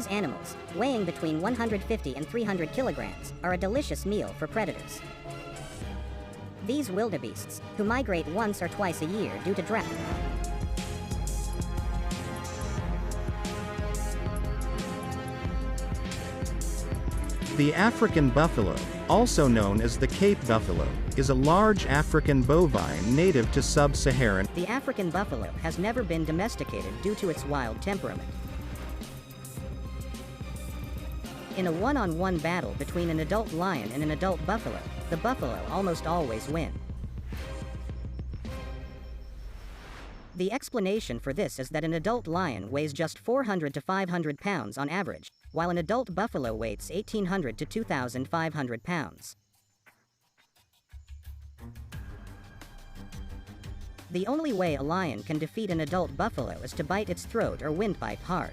These animals, weighing between 150 and 300 kilograms, are a delicious meal for predators. These wildebeests, who migrate once or twice a year due to drought. The African buffalo, also known as the Cape buffalo, is a large African bovine native to sub-Saharan. The African buffalo has never been domesticated due to its wild temperament. In a one-on-one battle between an adult lion and an adult buffalo, the buffalo almost always win. The explanation for this is that an adult lion weighs just 400 to 500 pounds on average, while an adult buffalo weighs 1,800 to 2,500 pounds. The only way a lion can defeat an adult buffalo is to bite its throat or windpipe hard.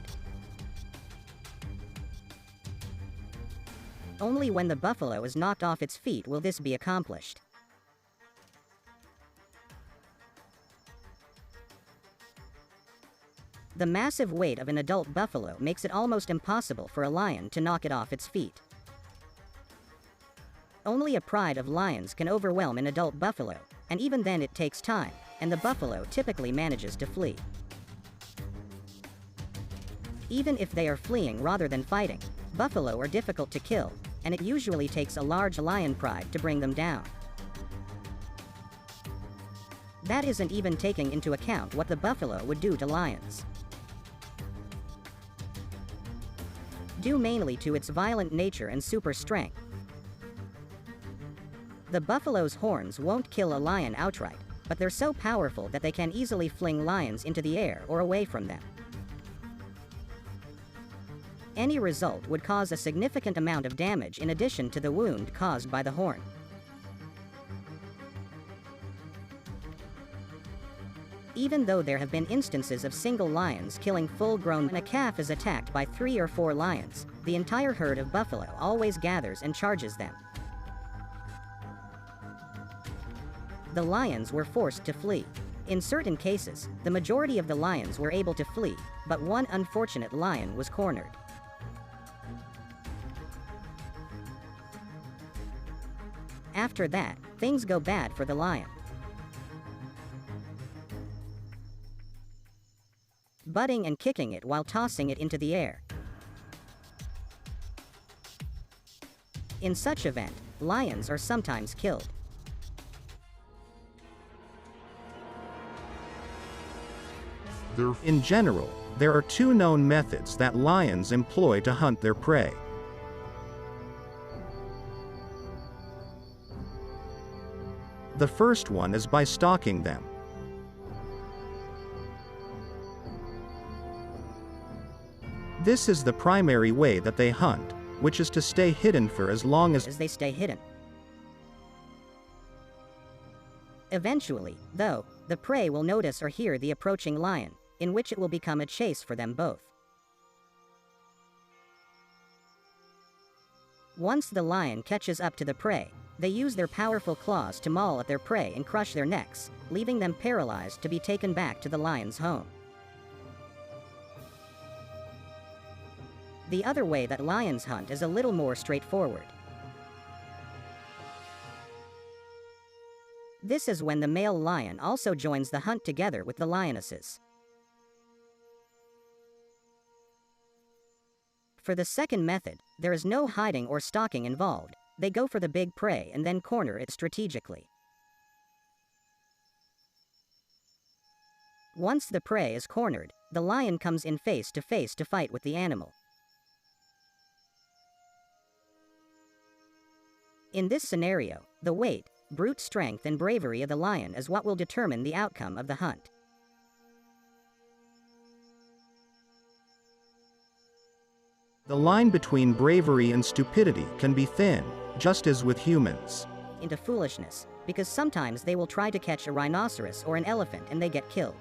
Only when the buffalo is knocked off its feet will this be accomplished. The massive weight of an adult buffalo makes it almost impossible for a lion to knock it off its feet. Only a pride of lions can overwhelm an adult buffalo, and even then it takes time, and the buffalo typically manages to flee. Even if they are fleeing rather than fighting, buffalo are difficult to kill, and it usually takes a large lion pride to bring them down. That isn't even taking into account what the buffalo would do to lions. Due mainly to its violent nature and super strength, the buffalo's horns won't kill a lion outright, but they're so powerful that they can easily fling lions into the air or away from them. Any result would cause a significant amount of damage in addition to the wound caused by the horn. Even though there have been instances of single lions killing full-grown when a calf is attacked by 3 or 4 lions, the entire herd of buffalo always gathers and charges them. The lions were forced to flee. In certain cases, the majority of the lions were able to flee, but one unfortunate lion was cornered. After that, things go bad for the lion. Butting and kicking it while tossing it into the air. In such event, lions are sometimes killed. In general, there are 2 known methods that lions employ to hunt their prey. The first one is by stalking them. This is the primary way that they hunt, which is to stay hidden for as long as they stay hidden. Eventually, though, the prey will notice or hear the approaching lion, in which it will become a chase for them both. Once the lion catches up to the prey, they use their powerful claws to maul at their prey and crush their necks, leaving them paralyzed to be taken back to the lion's home. The other way that lions hunt is a little more straightforward. This is when the male lion also joins the hunt together with the lionesses. For the second method, there is no hiding or stalking involved. They go for the big prey and then corner it strategically. Once the prey is cornered, the lion comes in face to fight with the animal. In this scenario, the weight, brute strength and bravery of the lion is what will determine the outcome of the hunt. The line between bravery and stupidity can be thin, just as with humans. Into foolishness, because sometimes they will try to catch a rhinoceros or an elephant and they get killed.